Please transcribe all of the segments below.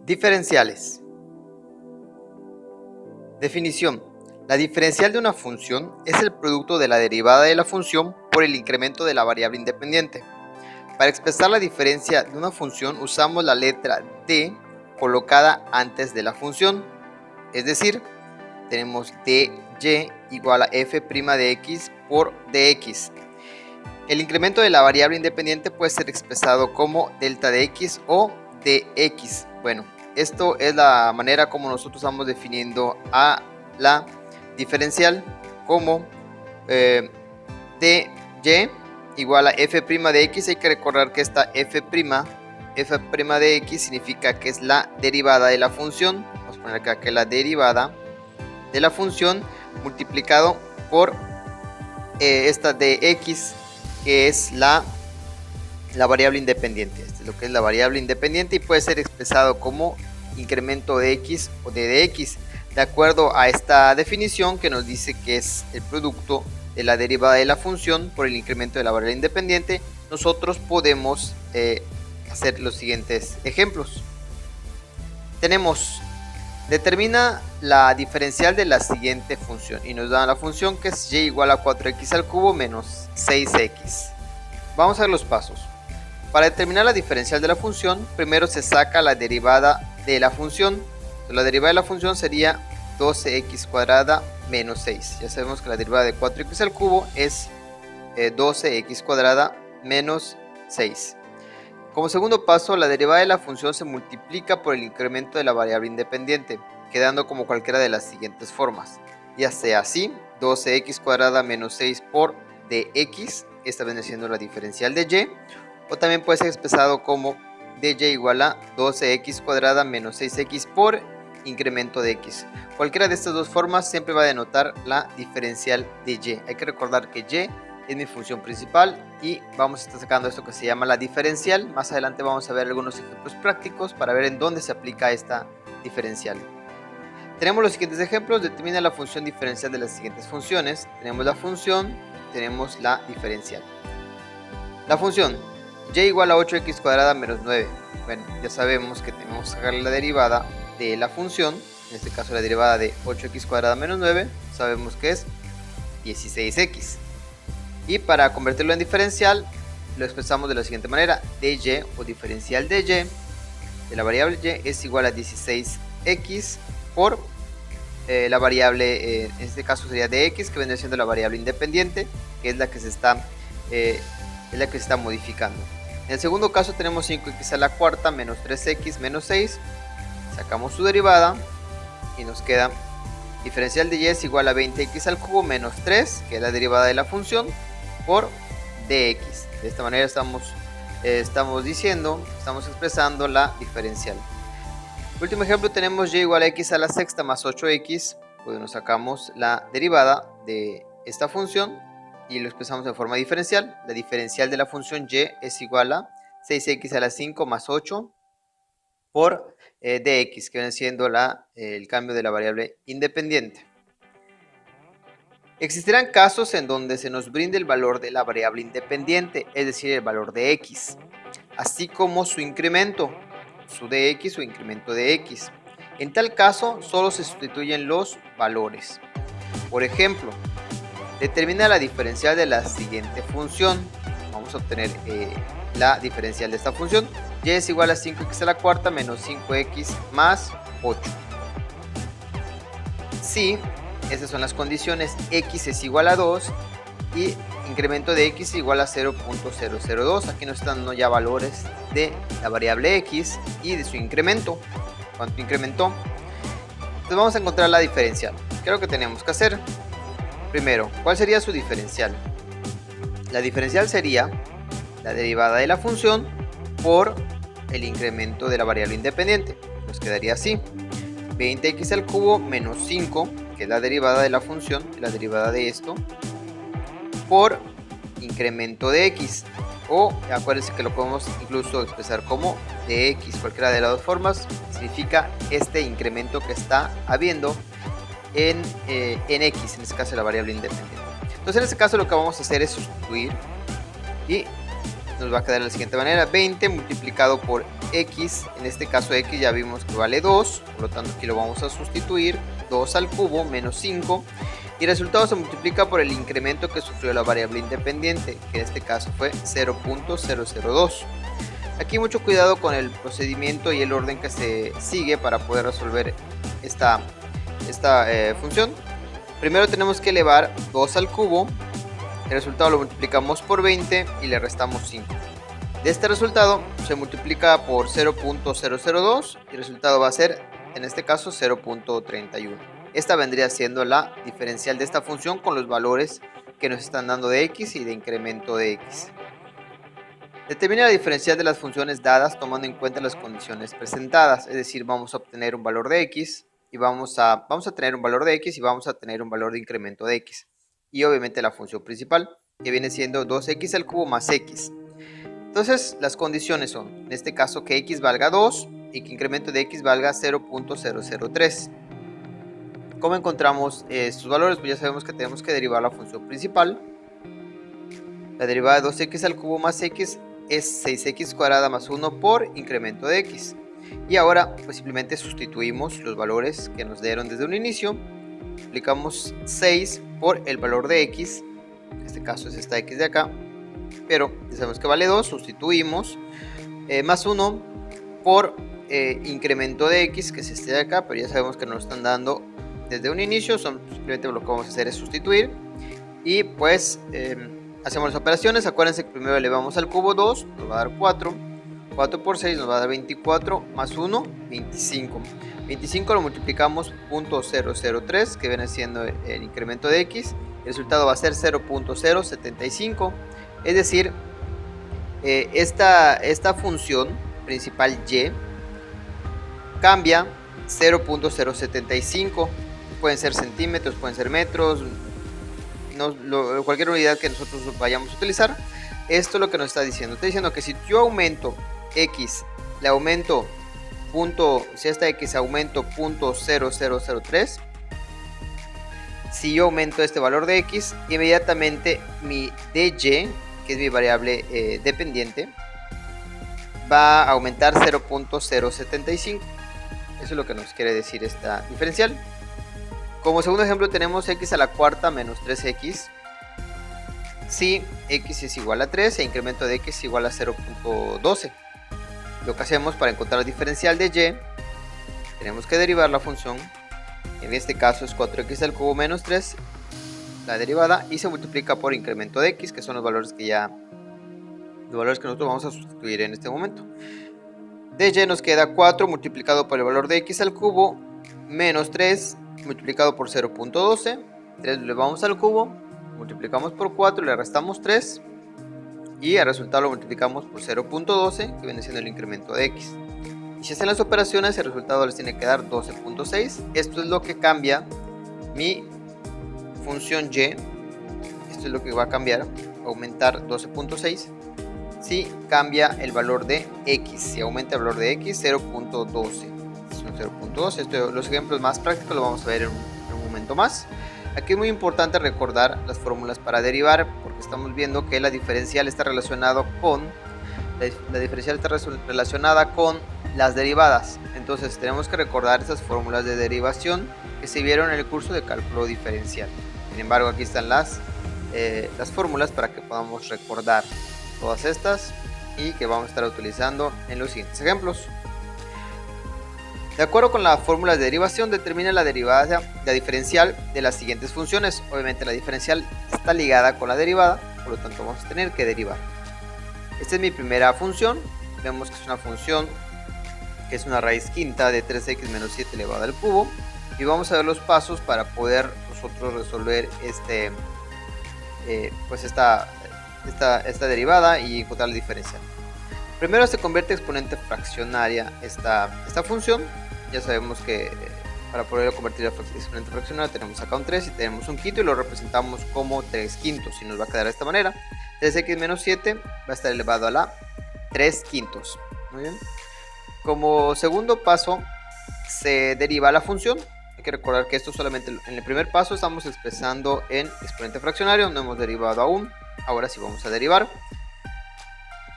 Diferenciales. Definición. La diferencial de una función es el producto de la derivada de la función por el incremento de la variable independiente. Para expresar la diferencia de una función usamos la letra d colocada antes de la función. Es decir, tenemos dy igual a f' de x por dx. El incremento de la variable independiente puede ser expresado como delta de x o dx. Bueno, esto es la manera como nosotros estamos definiendo a la diferencial como dy igual a f' de x. Hay que recordar que esta f' de x significa que es la derivada de la función. Vamos a poner acá que la derivada de la función multiplicado por esta de x, que es la variable independiente. Esto es lo que es la variable independiente y puede ser expresado como incremento de x o de dx, de acuerdo a esta definición que nos dice que es el producto de la derivada de la función por el incremento de la variable independiente. Nosotros podemos hacer los siguientes ejemplos. Tenemos: determina la diferencial de la siguiente función y nos da la función que es y igual a 4x al cubo menos 6x. Vamos a ver los pasos. Para determinar la diferencial de la función, primero se saca la derivada de la función. La derivada de la función sería 12x cuadrada menos 6. Ya sabemos que la derivada de 4x al cubo es 12x cuadrada menos 6. Como segundo paso, la derivada de la función se multiplica por el incremento de la variable independiente, quedando como cualquiera de las siguientes formas. Ya sea así, 12x cuadrada menos 6 por dx, esta viene siendo la diferencial de y, o también puede ser expresado como dy igual a 12x cuadrada menos 6x por incremento de x. Cualquiera de estas dos formas siempre va a denotar la diferencial de y. Hay que recordar que y es mi función principal y vamos a estar sacando esto que se llama la diferencial. Más adelante vamos a ver algunos ejemplos prácticos para ver en dónde se aplica esta diferencial. Tenemos los siguientes ejemplos. Determina la función diferencial de las siguientes funciones. Tenemos la función, tenemos la diferencial. La función y igual a 8x cuadrada menos 9. Bueno, ya sabemos que tenemos que sacar la derivada de la función. En este caso la derivada de 8x cuadrada menos 9 sabemos que es 16x. Y para convertirlo en diferencial lo expresamos de la siguiente manera: dy o diferencial de y de la variable y es igual a 16x por la variable, en este caso sería dx, que vendría siendo la variable independiente, que es la que se está modificando. En el segundo caso tenemos 5x a la cuarta menos 3x menos 6. Sacamos su derivada y nos queda diferencial de y es igual a 20x al cubo menos 3, que es la derivada de la función, por dx. De esta manera estamos expresando la diferencial. Último ejemplo, tenemos y igual a x a la sexta más 8x. Pues nos sacamos la derivada de esta función y lo expresamos de forma diferencial. La diferencial de la función y es igual a 6x a la 5 más 8 por dx, que viene siendo el cambio de la variable independiente. Existirán casos en donde se nos brinde el valor de la variable independiente, es decir, el valor de x, así como su incremento, su dx o incremento de x. En tal caso, solo se sustituyen los valores. Por ejemplo, determina la diferencial de la siguiente función. Vamos a obtener la diferencial de esta función. Y es igual a 5x a la cuarta menos 5x más 8. Si esas son las condiciones, x es igual a 2 y incremento de x igual a 0.002. Aquí nos están dando ya valores de la variable x y de su incremento. ¿Cuánto incrementó? Entonces vamos a encontrar la diferencial. ¿Qué es lo que tenemos que hacer? Primero, ¿cuál sería su diferencial? La diferencial sería la derivada de la función por el incremento de la variable independiente. Nos quedaría así: 20x al cubo menos 5, que es la derivada de la función, la derivada de esto, por incremento de x. O acuérdense que lo podemos incluso expresar como dx. Cualquiera de las dos formas significa este incremento que está habiendo en x, en este caso la variable independiente. Entonces en este caso lo que vamos a hacer es sustituir y nos va a quedar de la siguiente manera: 20 multiplicado por x, en este caso x ya vimos que vale 2, por lo tanto aquí lo vamos a sustituir, 2 al cubo menos 5, y el resultado se multiplica por el incremento que sufrió la variable independiente, que en este caso fue 0.002. Aquí mucho cuidado con el procedimiento y el orden que se sigue para poder resolver esta función. Primero tenemos que elevar 2 al cubo, el resultado lo multiplicamos por 20 y le restamos 5. De este resultado se multiplica por 0.002 y el resultado va a ser, en este caso, 0.31. Esta vendría siendo la diferencial de esta función con los valores que nos están dando de x y de incremento de x. Determina la diferencial de las funciones dadas tomando en cuenta las condiciones presentadas, es decir, vamos a obtener un valor de x y vamos a tener un valor de x y vamos a tener un valor de incremento de x. Y obviamente la función principal, que viene siendo 2x al cubo más x. Entonces las condiciones son, en este caso, que x valga 2 y que incremento de x valga 0.003. ¿Cómo encontramos estos valores? Pues ya sabemos que tenemos que derivar la función principal. La derivada de 2x al cubo más x es 6x cuadrada más 1 por incremento de x. Y ahora pues simplemente sustituimos los valores que nos dieron desde un inicio. Aplicamos 6 por el valor de x, en este caso es esta x de acá, pero ya sabemos que vale 2, sustituimos, más 1 por incremento de x, que es este de acá, pero ya sabemos que nos lo están dando desde un inicio, simplemente lo que vamos a hacer es sustituir, y pues hacemos las operaciones. Acuérdense que primero elevamos al cubo 2, nos va a dar 4, 4 por 6 nos va a dar 24, más 1, 25. 25 lo multiplicamos por 0.003, que viene siendo el incremento de x. El resultado va a ser 0.075. Es decir, esta función principal y cambia 0.075. Pueden ser centímetros, pueden ser metros, cualquier unidad que nosotros vayamos a utilizar. Esto es lo que nos está diciendo. Está diciendo que si yo aumento x, le aumento si esta x aumento 0.0003, si yo aumento este valor de x, inmediatamente mi dy, que es mi variable dependiente, va a aumentar 0.075. Eso es lo que nos quiere decir esta diferencial. Como segundo ejemplo tenemos x a la cuarta menos 3x. Si x es igual a 3 e incremento de x es igual a 0.12. Lo que hacemos para encontrar la diferencial de y, tenemos que derivar la función. En este caso es 4x al cubo menos 3, la derivada, y se multiplica por incremento de x, que son los valores que nosotros vamos a sustituir en este momento. De y nos queda 4 multiplicado por el valor de x al cubo menos 3 multiplicado por 0.12. 3 lo elevamos al cubo, multiplicamos por 4, le restamos 3 y el resultado lo multiplicamos por 0.12, que viene siendo el incremento de x. Y si hacen las operaciones, el resultado les tiene que dar 12.6. Esto es lo que cambia mi función y. Esto es lo que va a cambiar, aumentar 12.6. Si cambia el valor de x, si aumenta el valor de x, 0.12. 0.12. Los ejemplos más prácticos los vamos a ver en un momento más. Aquí es muy importante recordar las fórmulas para derivar, porque estamos viendo que la diferencial está relacionada con las derivadas. Entonces tenemos que recordar esas fórmulas de derivación que se vieron en el curso de cálculo diferencial. Sin embargo, aquí están las fórmulas para que podamos recordar todas estas y que vamos a estar utilizando en los siguientes ejemplos. De acuerdo con las fórmulas de derivación, determina la diferencial de las siguientes funciones. Obviamente la diferencial está ligada con la derivada, por lo tanto vamos a tener que derivar. Esta es mi primera función. Vemos que es una función que es una raíz quinta de 3x menos 7 elevado al cubo. Y vamos a ver los pasos para poder nosotros resolver esta derivada y encontrar la diferencial. Primero se convierte en exponente fraccionaria esta función. Ya sabemos que para poder convertir a exponente fraccionaria tenemos acá un 3 y tenemos un quinto y lo representamos como 3 quintos y nos va a quedar de esta manera. 3x menos 7 va a estar elevado a la 3 quintos. Muy bien. Como segundo paso se deriva la función. Hay que recordar que esto solamente en el primer paso estamos expresando en exponente fraccionario, no hemos derivado aún. Ahora sí vamos a derivar.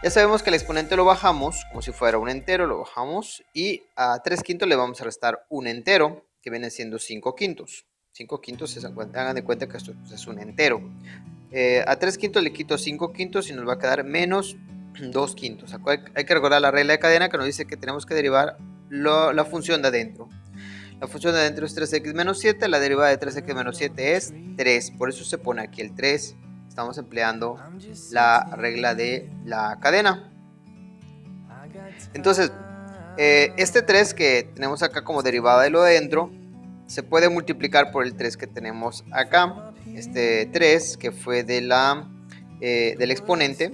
Ya sabemos que el exponente lo bajamos como si fuera un entero, lo bajamos y a 3 quintos le vamos a restar un entero que viene siendo 5 quintos. 5 quintos, hagan de cuenta que esto es un entero. A 3 quintos le quito 5 quintos y nos va a quedar menos 2 quintos. Hay que recordar la regla de cadena que nos dice que tenemos que derivar la función de adentro. La función de adentro es 3x menos 7, la derivada de 3x menos 7 es 3, por eso se pone aquí el 3. Estamos empleando la regla de la cadena. Entonces, este 3 que tenemos acá como derivada de lo de adentro, se puede multiplicar por el 3 que tenemos acá. Este 3 que fue del exponente,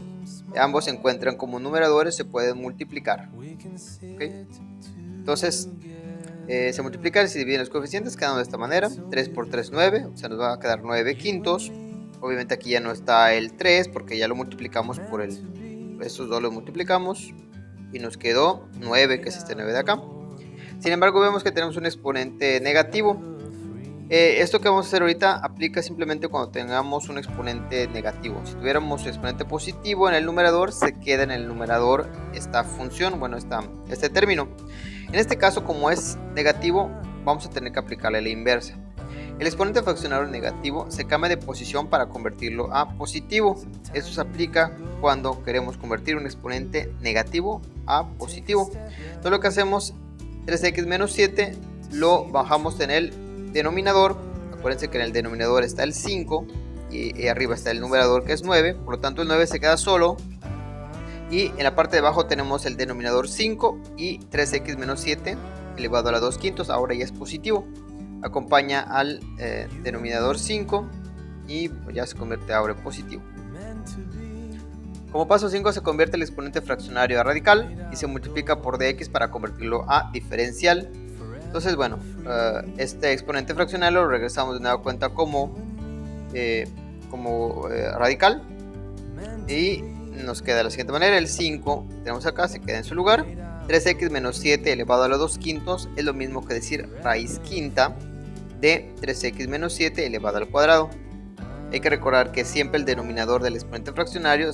ambos se encuentran como numeradores, se pueden multiplicar. ¿Okay? Entonces, se multiplican y se dividen los coeficientes, quedando de esta manera. 3 por 3, 9, o sea, nos va a quedar 9 quintos. Obviamente aquí ya no está el 3 porque ya lo multiplicamos por estos dos los multiplicamos y nos quedó 9, que es este 9 de acá. Sin embargo, vemos que tenemos un exponente negativo. Esto que vamos a hacer ahorita aplica simplemente cuando tengamos un exponente negativo. Si tuviéramos exponente positivo en el numerador, se queda en el numerador esta función, bueno, este término. En este caso, como es negativo, vamos a tener que aplicarle la inversa. El exponente fraccionario negativo se cambia de posición para convertirlo a positivo. Esto se aplica cuando queremos convertir un exponente negativo a positivo. Entonces lo que hacemos, 3x menos 7 lo bajamos en el denominador. Acuérdense que en el denominador está el 5 y arriba está el numerador que es 9. Por lo tanto el 9 se queda solo. Y en la parte de abajo tenemos el denominador 5 y 3x menos 7 elevado a la 2 quintos. Ahora ya es positivo. Acompaña al denominador 5 y ya se convierte ahora en positivo. Como paso 5 se convierte el exponente fraccionario a radical y se multiplica por dx para convertirlo a diferencial. Entonces, bueno, este exponente fraccionario lo regresamos de nueva cuenta como radical y nos queda de la siguiente manera. El 5 tenemos acá, se queda en su lugar. 3x menos 7 elevado a la 2 quintos es lo mismo que decir raíz quinta de 3x menos 7 elevado al cuadrado. Hay que recordar que siempre el denominador del exponente fraccionario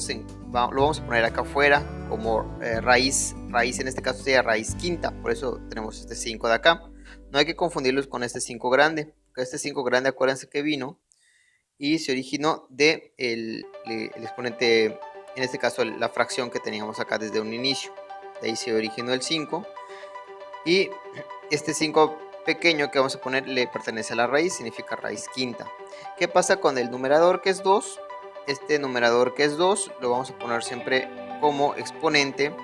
lo vamos a poner acá afuera como raíz en este caso sería raíz quinta, por eso tenemos este 5 de acá. No hay que confundirlos con este 5 grande, porque este 5 grande, acuérdense que vino y se originó de el exponente, en este caso la fracción que teníamos acá desde un inicio. De ahí se originó el 5 y este 5 pequeño que vamos a poner le pertenece a la raíz, significa raíz quinta. ¿Qué pasa con el numerador que es 2? Este numerador que es 2 lo vamos a poner siempre como exponente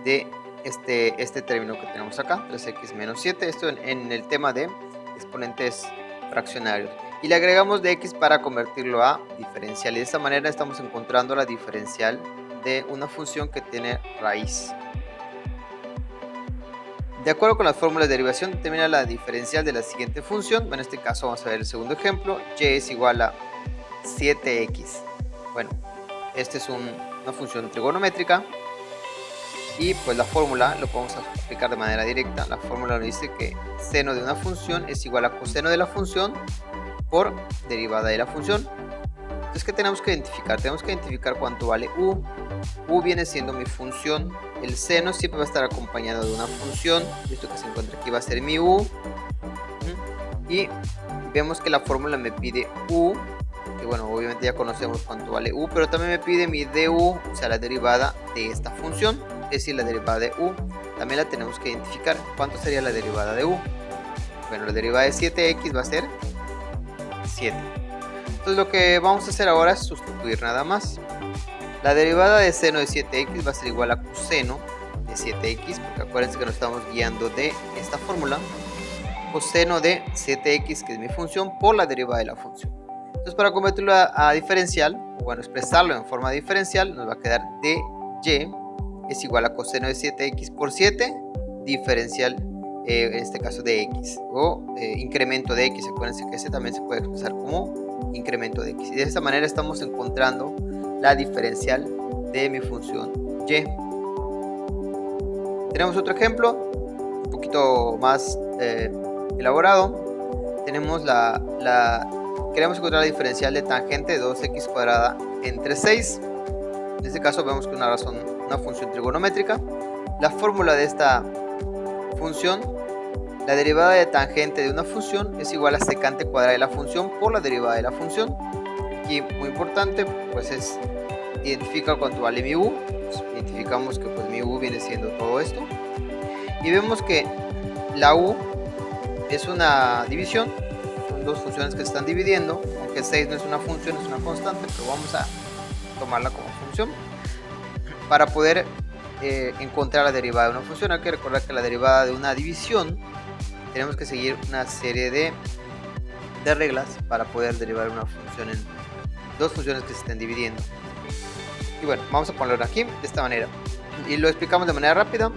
de este término que tenemos acá, 3x menos 7, esto en el tema de exponentes fraccionarios. Y le agregamos de x para convertirlo a diferencial y de esta manera estamos encontrando la diferencial de una función que tiene raíz. De acuerdo con las fórmulas de derivación, determina la diferencial de la siguiente función. En este caso vamos a ver el segundo ejemplo. Y es igual a 7x. Bueno, esta es una función trigonométrica. Y pues la fórmula lo podemos aplicar de manera directa. La fórmula nos dice que seno de una función es igual a coseno de la función por derivada de la función. Entonces, ¿qué tenemos que identificar? Tenemos que identificar cuánto vale u. U viene siendo mi función. El seno siempre va a estar acompañado de una función. Esto que se encuentra aquí va a ser mi u. Y vemos que la fórmula me pide u. Que bueno, obviamente ya conocemos cuánto vale u. Pero también me pide mi du, o sea, la derivada de esta función. Es decir, la derivada de u. También la tenemos que identificar. ¿Cuánto sería la derivada de u? Bueno, la derivada de 7x va a ser 7. Entonces lo que vamos a hacer ahora es sustituir nada más. La derivada de seno de 7x va a ser igual a coseno de 7x, porque acuérdense que nos estamos guiando de esta fórmula. Coseno de 7x, que es mi función, por la derivada de la función. Entonces para convertirlo a diferencial, o bueno, expresarlo en forma diferencial, nos va a quedar dy es igual a coseno de 7x por 7, diferencial en este caso de x, o incremento de x. Acuérdense que ese también se puede expresar como incremento de x. Y de esta manera estamos encontrando la diferencial de mi función y. Tenemos otro ejemplo un poquito más elaborado. Tenemos queremos encontrar la diferencial de tangente de 2x cuadrada entre 6. En este caso vemos que una función trigonométrica. La fórmula de esta función, la derivada de tangente de una función es igual a secante cuadrada de la función por la derivada de la función. Aquí muy importante pues es identificar cuánto vale mi u. Pues identificamos que pues mi u viene siendo todo esto y vemos que la u es una división, son dos funciones que se están dividiendo, aunque 6 no es una función, es una constante, pero vamos a tomarla como función. Para poder encontrar la derivada de una función hay que recordar que la derivada de una división tenemos que seguir una serie de reglas para poder derivar una función en dos funciones que se estén dividiendo. Y bueno, vamos a ponerlo aquí de esta manera y lo explicamos de manera rápida.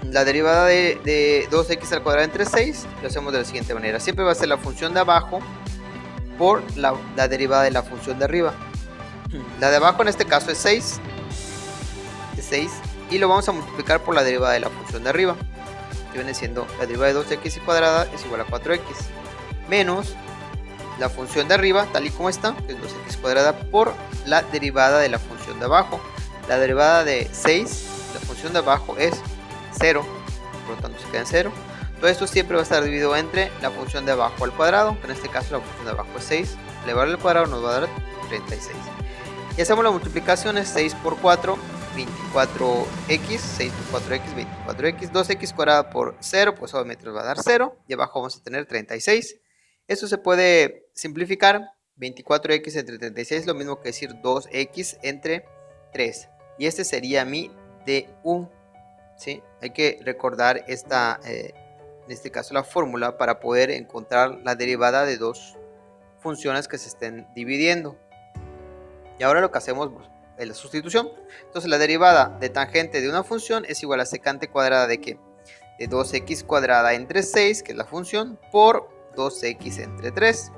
La derivada de 2x al cuadrado entre 6 lo hacemos de la siguiente manera: siempre va a ser la función de abajo por la derivada de la función de arriba. La de abajo en este caso es 6 y lo vamos a multiplicar por la derivada de la función de arriba, que viene siendo la derivada de 2x cuadrada es igual a 4x menos la función de arriba tal y como está, que es 2x cuadrada, por la derivada de la función de abajo. La derivada de 6, la función de abajo es 0, por lo tanto se queda en 0. Todo esto siempre va a estar dividido entre la función de abajo al cuadrado, que en este caso la función de abajo es 6, elevarlo al cuadrado nos va a dar 36. Y hacemos la multiplicación, es 6 por 4, 24x, 6 por 4x, 24x, 2x cuadrada por 0, pues obviamente nos va a dar 0, y abajo vamos a tener 36. Esto se puede simplificar, 24x entre 36 es lo mismo que decir 2x entre 3, y este sería mi du. ¿Sí? Hay que recordar esta, en este caso la fórmula para poder encontrar la derivada de dos funciones que se estén dividiendo. Y ahora lo que hacemos es la sustitución. Entonces la derivada de tangente de una función es igual a secante cuadrada de ¿qué? De 2x cuadrada entre 6, que es la función, por 2x entre 3.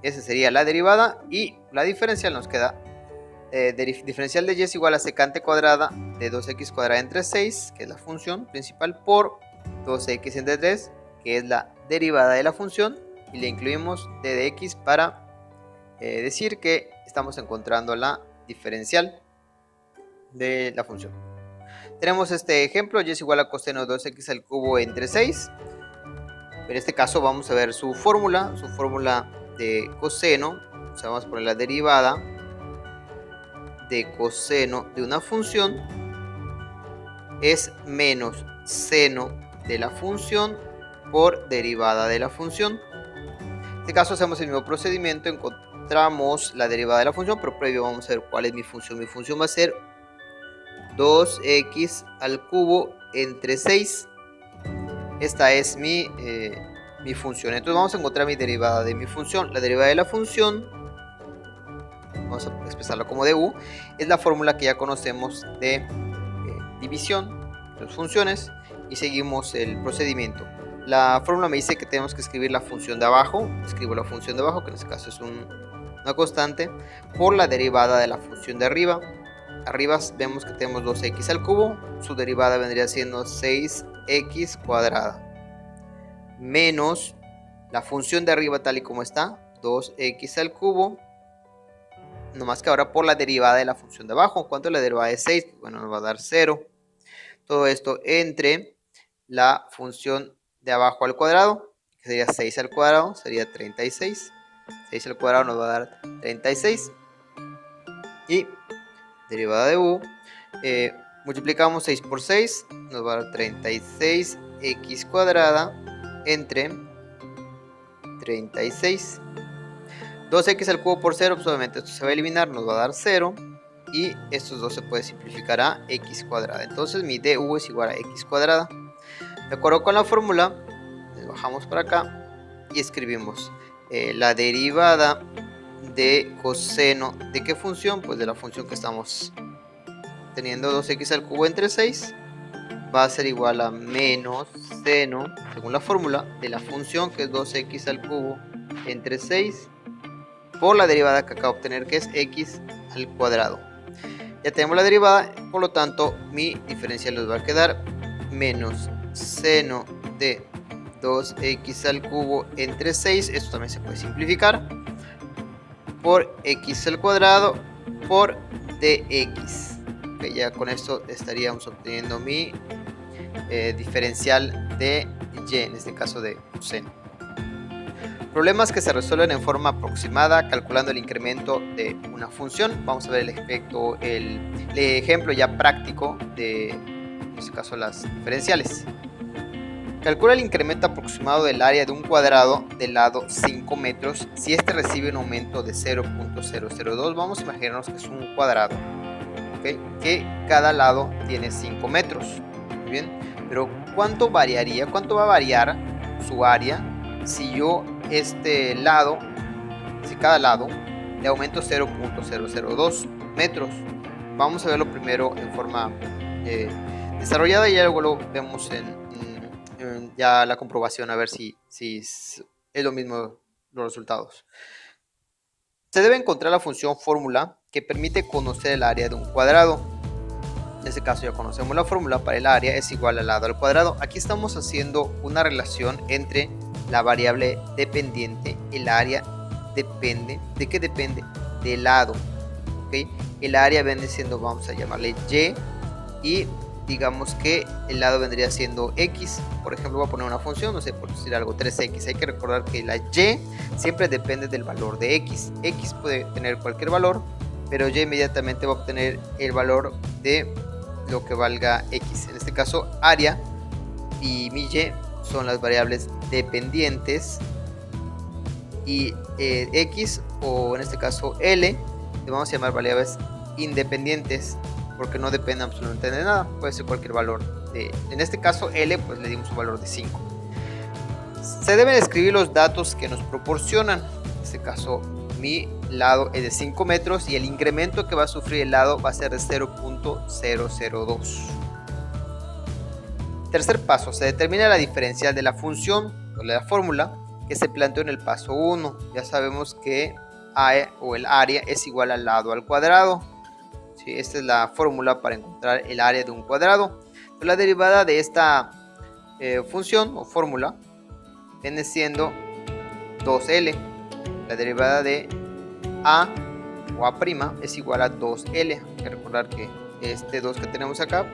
Esa sería la derivada, y la diferencial nos queda diferencial de y es igual a secante cuadrada de 2x cuadrada entre 6, que es la función principal, por 2x entre 3, que es la derivada de la función, y le incluimos d de x para decir que estamos encontrando la diferencial de la función. Tenemos este ejemplo, y es igual a coseno de 2x al cubo entre 6. En este caso vamos a ver su fórmula de coseno. O sea, vamos a poner la derivada de coseno de una función es menos seno de la función por derivada de la función. En este caso hacemos el mismo procedimiento, encontramos la derivada de la función, pero previo vamos a ver cuál es mi función. Mi función va a ser 2x al cubo entre 6. Esta es mi función. Entonces vamos a encontrar mi derivada de mi función. La derivada de la función, vamos a expresarlo como du, es la fórmula que ya conocemos de división de las funciones, y seguimos el procedimiento. La fórmula me dice que tenemos que escribir la función de abajo. Escribo la función de abajo, que en este caso es una constante, por la derivada de la función de arriba. Arriba vemos que tenemos 2x al cubo, su derivada vendría siendo 6x cuadrada, menos la función de arriba tal y como está, 2x al cubo, no más que ahora por la derivada de la función de abajo. ¿Cuánto es la derivada de 6? Bueno, nos va a dar 0. Todo esto entre la función de abajo al cuadrado, que sería 6 al cuadrado, sería 36. 6 al cuadrado nos va a dar 36. Y derivada de u, multiplicamos 6 por 6, nos va a dar 36x cuadrada entre 36. 2x al cubo por 0, pues obviamente esto se va a eliminar, nos va a dar 0. Y estos dos se puede simplificar a x cuadrada. Entonces mi du es igual a x cuadrada. De acuerdo con la fórmula, le bajamos para acá y escribimos la derivada de coseno de qué función, pues de la función que estamos teniendo, 2x al cubo entre 6, va a ser igual a menos seno, según la fórmula, de la función que es 2x al cubo entre 6 por la derivada que acabo de obtener, que es x al cuadrado. Ya tenemos la derivada, por lo tanto mi diferencial nos va a quedar menos seno de 2x al cubo entre 6, esto también se puede simplificar, por x al cuadrado por de x. Okay, ya con esto estaríamos obteniendo mi diferencial de y, en este caso de coseno. Problemas que se resuelven en forma aproximada calculando el incremento de una función. Vamos a ver el ejemplo ya práctico de, en este caso, las diferenciales. Calcula el incremento aproximado del área de un cuadrado del lado 5 metros si este recibe un aumento de 0.002. Vamos a imaginarnos que es un cuadrado, ¿okay?, que cada lado tiene 5 metros. Muy bien, pero ¿cuánto variaría? ¿Cuánto va a variar su área si yo si cada lado le aumento 0.002 metros? Vamos a verlo primero en forma desarrollada y luego lo vemos en ya la comprobación, a ver si es lo mismo los resultados. Se debe encontrar la función fórmula que permite conocer el área de un cuadrado. En este caso ya conocemos la fórmula para el área es igual al lado al cuadrado. Aquí estamos haciendo una relación entre la variable dependiente. El área depende, ¿de qué depende? Del lado, ¿okay? El área viene siendo, vamos a llamarle y, y digamos que el lado vendría siendo x. Por ejemplo, voy a poner una función, no sé, por decir algo, 3x. Hay que recordar que la y siempre depende del valor de x. X puede tener cualquier valor, pero y inmediatamente va a obtener el valor de lo que valga x. En este caso, área y mi y son las variables dependientes, y x, o en este caso l, le vamos a llamar variables independientes, porque no depende absolutamente de nada, puede ser cualquier valor. En este caso l, pues le dimos un valor de 5. Se deben escribir los datos que nos proporcionan. En este caso mi lado es de 5 metros y el incremento que va a sufrir el lado va a ser de 0.002. Tercer paso, se determina la diferencial de la función o de la fórmula que se planteó en el paso 1. Ya sabemos que a o el área es igual al lado al cuadrado. ¿Sí? Esta es la fórmula para encontrar el área de un cuadrado. Entonces, la derivada de esta función o fórmula viene siendo 2L. La derivada de A o A' es igual a 2L. Hay que recordar que este 2 que tenemos acá,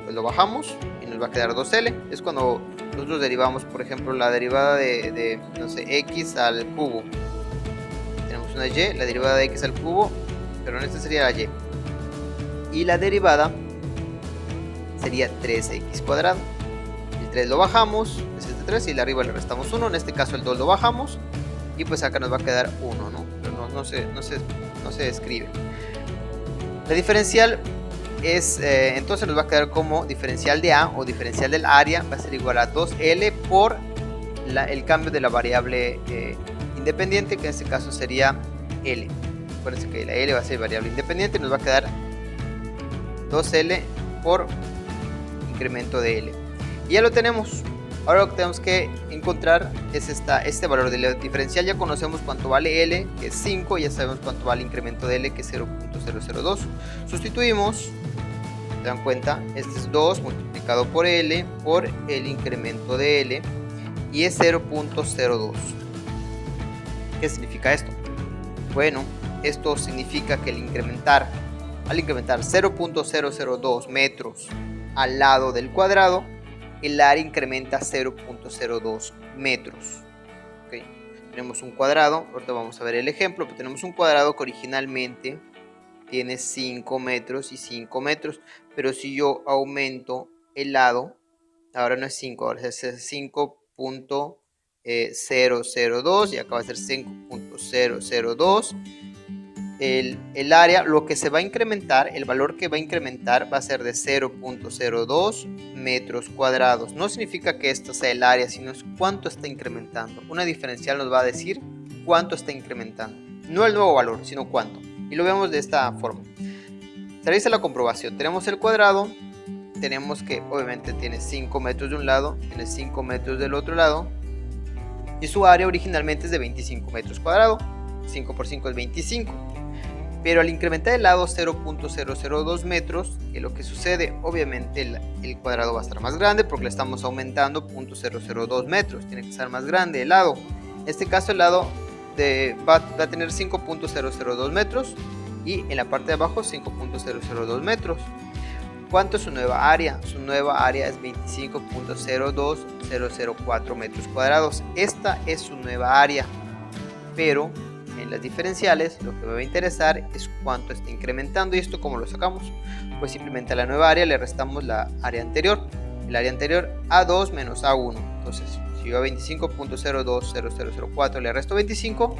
pues lo bajamos y nos va a quedar 2L. Es cuando nosotros derivamos, por ejemplo, la derivada de no sé, x al cubo. Tenemos una y, la derivada de x al cubo, pero en este sería la y. Y la derivada sería 3x cuadrado. El 3 lo bajamos, es este 3, y el arriba le restamos 1. En este caso el 2 lo bajamos y pues acá nos va a quedar 1, ¿no? Pero no se escribe. La diferencial es, entonces nos va a quedar como diferencial de A o diferencial del área va a ser igual a 2L por el cambio de la variable independiente, que en este caso sería L. Acuérdense que la L va a ser variable independiente, nos va a quedar 2L por incremento de L. Y ya lo tenemos. Ahora lo que tenemos que encontrar es este valor de la diferencial. Ya conocemos cuánto vale L, que es 5, y ya sabemos cuánto vale el incremento de L, que es 0.002. Sustituimos, se dan cuenta, este es 2 multiplicado por L por el incremento de L, y es 0.02. ¿Qué significa esto? Bueno, esto significa que al incrementar 0.002 metros al lado del cuadrado, el área incrementa 0.02 metros. ¿Okay? Tenemos un cuadrado, ahorita vamos a ver el ejemplo, pero tenemos un cuadrado que originalmente tiene 5 metros y 5 metros, pero si yo aumento el lado, ahora no es 5, ahora es 5.002 y acá va a ser 5.002. El área, lo que se va a incrementar, el valor que va a incrementar va a ser de 0.02 metros cuadrados. No significa que esto sea el área, sino es cuánto está incrementando. Una diferencial nos va a decir cuánto está incrementando. No el nuevo valor, sino cuánto. Y lo vemos de esta forma. Se realiza la comprobación. Tenemos el cuadrado. Tenemos que obviamente tiene 5 metros de un lado, tiene 5 metros del otro lado. Y su área originalmente es de 25 metros cuadrados. 5 por 5 es 25. Pero al incrementar el lado 0.002 metros, que lo que sucede, obviamente el cuadrado va a estar más grande porque le estamos aumentando 0.002 metros, tiene que estar más grande el lado. En este caso el lado va a tener 5.002 metros y en la parte de abajo 5.002 metros. ¿Cuánto es su nueva área? Su nueva área es 25.02004 metros cuadrados. Esta es su nueva área, pero en las diferenciales lo que me va a interesar es cuánto está incrementando. ¿Y esto cómo lo sacamos? Pues simplemente a la nueva área le restamos la área anterior. El área anterior A2 menos A1. Entonces, si yo a 25.020004 le resto 25,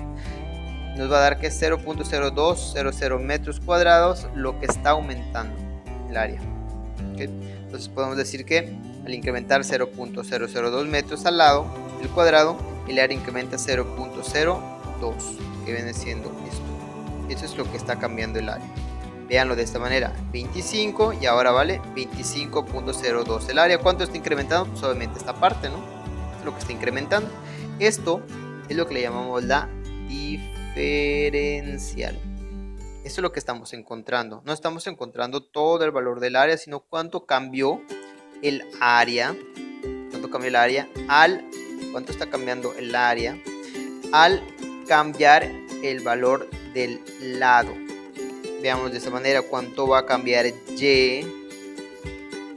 nos va a dar que es 0.0200 metros cuadrados lo que está aumentando el área. ¿Okay? Entonces podemos decir que al incrementar 0.002 metros al lado del cuadrado, el área incrementa 0.02, que viene siendo esto. Eso es lo que está cambiando el área. Veanlo de esta manera, 25 y ahora vale 25.02 el área. ¿Cuánto está incrementando? Pues obviamente esta parte, ¿no? Es lo que está incrementando. Esto es lo que le llamamos la diferencial. Esto es lo que estamos encontrando. No estamos encontrando todo el valor del área, sino cuánto cambió el área. Cuánto cambió el área cuánto está cambiando el área al cambiar el valor del lado. Veamos de esta manera cuánto va a cambiar Y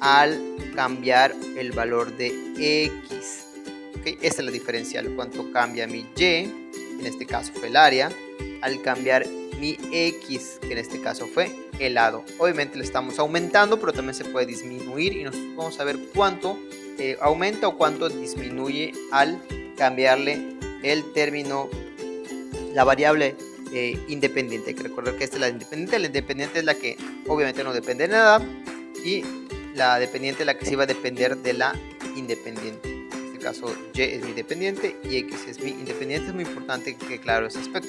al cambiar el valor de X. ¿Okay? Esta es la diferencial. Cuánto cambia mi Y, en este caso fue el área, al cambiar mi X, que en este caso fue el lado. Obviamente le estamos aumentando, pero también se puede disminuir y nosotros vamos a ver cuánto aumenta o cuánto disminuye al cambiarle el término, la variable independiente. Hay que recordar que esta es la independiente. La independiente es la que obviamente no depende de nada y la dependiente es la que sí va a depender de la independiente. En este caso Y es mi dependiente y X es mi independiente. Es muy importante que claro ese aspecto.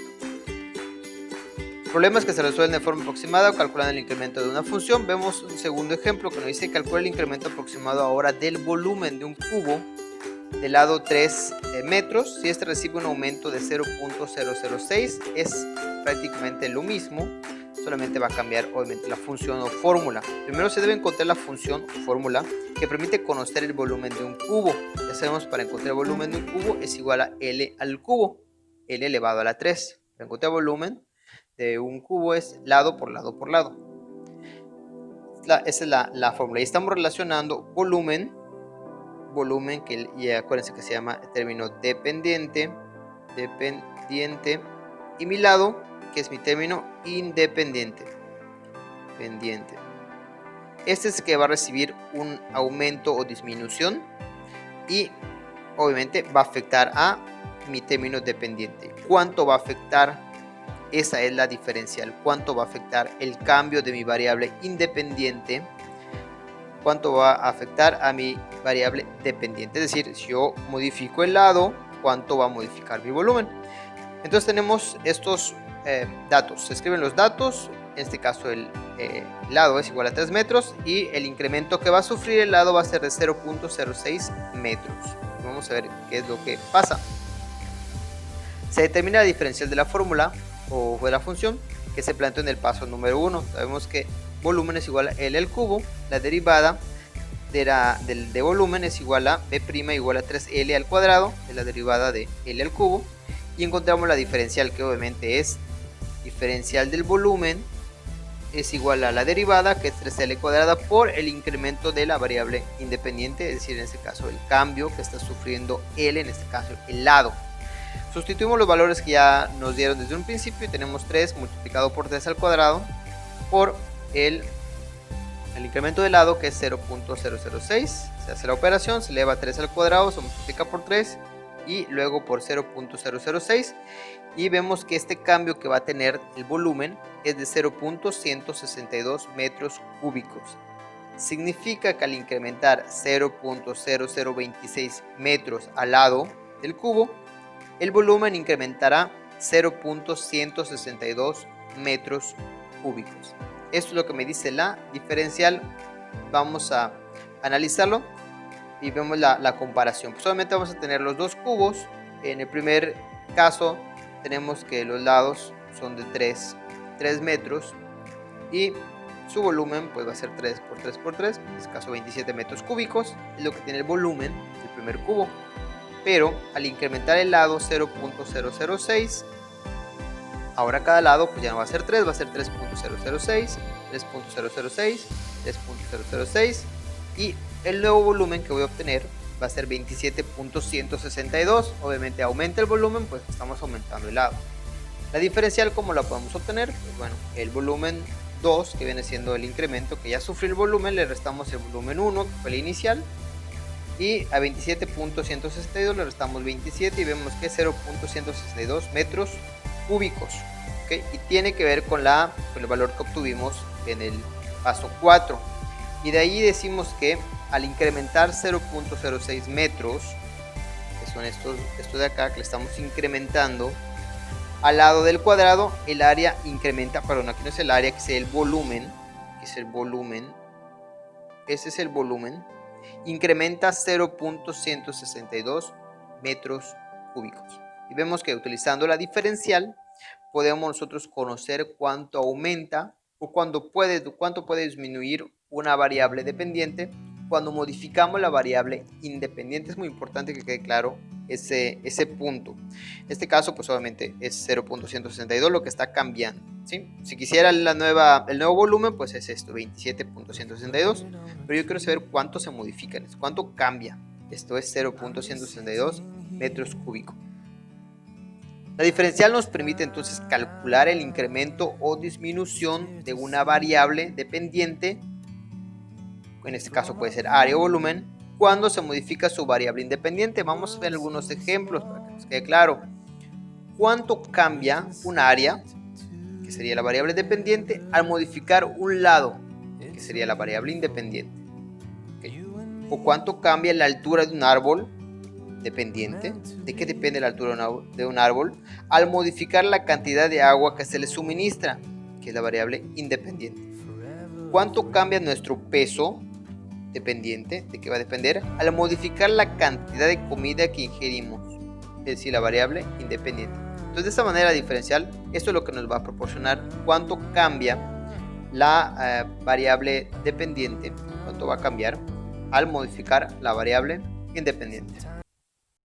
Problemas que se resuelven de forma aproximada o calculando el incremento de una función. Vemos un segundo ejemplo que nos dice calcula el incremento aproximado ahora del volumen de un cubo de lado 3 metros. Si este recibe un aumento de 0.006, es prácticamente lo mismo, solamente va a cambiar obviamente la función o fórmula. Primero se debe encontrar la función o fórmula que permite conocer el volumen de un cubo. Ya sabemos, para encontrar el volumen de un cubo es igual a L al cubo, L elevado a la 3. Para encontrar el volumen de un cubo es lado por lado por lado. Esa es la fórmula. Y estamos relacionando volumen, que ya acuérdense que se llama término dependiente, y mi lado, que es mi término independiente, pendiente. Este es el que va a recibir un aumento o disminución y obviamente va a afectar a mi término dependiente. ¿Cuánto va a afectar? Esa es la diferencial. ¿Cuánto va a afectar el cambio de mi variable independiente? ¿Cuánto va a afectar a mi variable dependiente? Es decir, si yo modifico el lado, ¿cuánto va a modificar mi volumen? Entonces tenemos estos datos. Se escriben los datos. En este caso el lado es igual a 3 metros y el incremento que va a sufrir el lado va a ser de 0.06 metros. Vamos a ver qué es lo que pasa. Se determina la diferencial de la fórmula o de la función que se planteó en el paso número 1. Sabemos que volumen es igual a L al cubo, la derivada de volumen es igual a B' igual a 3L al cuadrado, es la derivada de L al cubo, y encontramos la diferencial, que obviamente es diferencial del volumen es igual a la derivada, que es 3L cuadrada, por el incremento de la variable independiente, es decir, en este caso el cambio que está sufriendo L, en este caso el lado. Sustituimos los valores que ya nos dieron desde un principio y tenemos 3 multiplicado por 3 al cuadrado por el incremento del lado, que es 0.006. Se hace la operación, se eleva 3 al cuadrado, se multiplica por 3 y luego por 0.006 y vemos que este cambio que va a tener el volumen es de 0.162 metros cúbicos. Significa que al incrementar 0.0026 metros al lado del cubo, el volumen incrementará 0.162 metros cúbicos. Esto es lo que me dice la diferencial. Vamos a analizarlo y vemos la comparación. Pues solamente vamos a tener los dos cubos. En el primer caso tenemos que los lados son de 3 metros y su volumen pues va a ser 3 por 3 por 3, en este caso 27 metros cúbicos, es lo que tiene el volumen del primer cubo. Pero al incrementar el lado 0.006, Ahora cada lado pues ya no va a ser 3, va a ser 3.006, 3.006, 3.006 y el nuevo volumen que voy a obtener va a ser 27.162. Obviamente aumenta el volumen, pues estamos aumentando el lado. La diferencial, ¿cómo la podemos obtener? Pues bueno, el volumen 2, que viene siendo el incremento que ya sufrió el volumen, le restamos el volumen 1, que fue el inicial, y a 27.162 le restamos 27 y vemos que es 0.162 metros cúbicos, ¿okay? Y tiene que ver con el valor que obtuvimos en el paso 4. Y de ahí decimos que al incrementar 0.06 metros, que son estos de acá, que le estamos incrementando, al lado del cuadrado el área incrementa, perdón, aquí no es el área, que es el volumen, ese es el volumen, incrementa 0.162 metros cúbicos. Y vemos que utilizando la diferencial podemos nosotros conocer cuánto aumenta o cuánto puede disminuir una variable dependiente cuando modificamos la variable independiente. Es muy importante que quede claro ese punto. En este caso pues obviamente es 0.162 lo que está cambiando, ¿sí? Si quisiera el nuevo volumen, pues es esto, 27.162, pero yo quiero saber cuánto se modifica, cuánto cambia. Esto es 0.162 metros cúbicos. La diferencial nos permite entonces calcular el incremento o disminución de una variable dependiente, en este caso puede ser área o volumen, cuando se modifica su variable independiente. Vamos a ver algunos ejemplos para que nos quede claro. ¿Cuánto cambia un área, que sería la variable dependiente, al modificar un lado, que sería la variable independiente? ¿Okay? O cuánto cambia la altura de un árbol dependiente. ¿De qué depende la altura de un árbol? Al modificar la cantidad de agua que se le suministra, que es la variable independiente. ¿Cuánto cambia nuestro peso dependiente? ¿De qué va a depender? Al modificar la cantidad de comida que ingerimos, es decir, la variable independiente. Entonces, de esta manera diferencial, esto es lo que nos va a proporcionar cuánto cambia la variable dependiente, cuánto va a cambiar al modificar la variable independiente.